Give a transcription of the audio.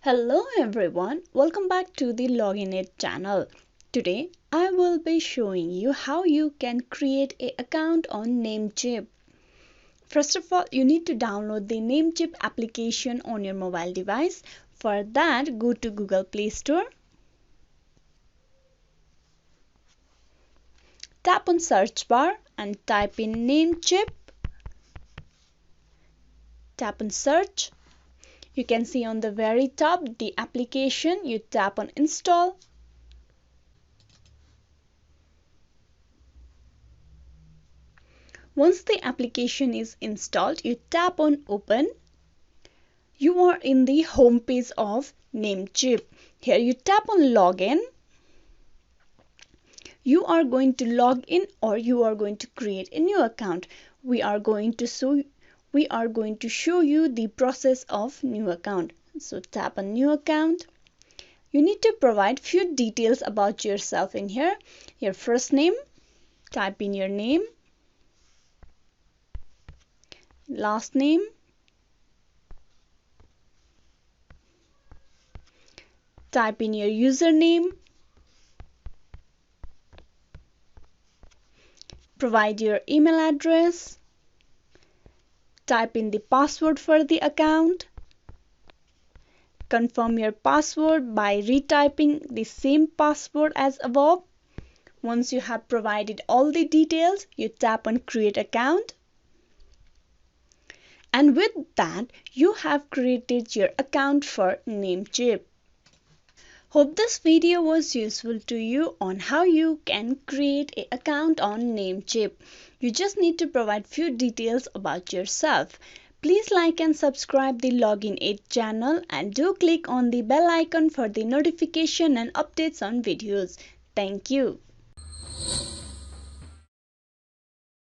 Hello everyone, welcome back to the Login It channel. Today I will be showing you how you can create an account on Namecheap. First of all, you need to download the Namecheap application on your mobile device. For that, go to Google Play Store. Tap on search bar and type in Namecheap. Tap on search. You can see on the very top the application. You tap on install. Once the application is installed, you tap on open. You are in the home page of Namecheap. Here you tap on login. You are going to log in or you are going to create a new account. We are going to show you the process of new account. So tap on new account. You need to provide few details about yourself in here. Your first name, type in your name. Last name, type in your username, provide your email address, type in the password for the account, confirm your password by retyping the same password as above. Once you have provided all the details, you tap on create account. And with that, you have created your account for Namecheap. Hope this video was useful to you on how you can create an account on Namecheap. You just need to provide few details about yourself. Please like and subscribe the Login It channel and do click on the bell icon for the notification and updates on videos. Thank you.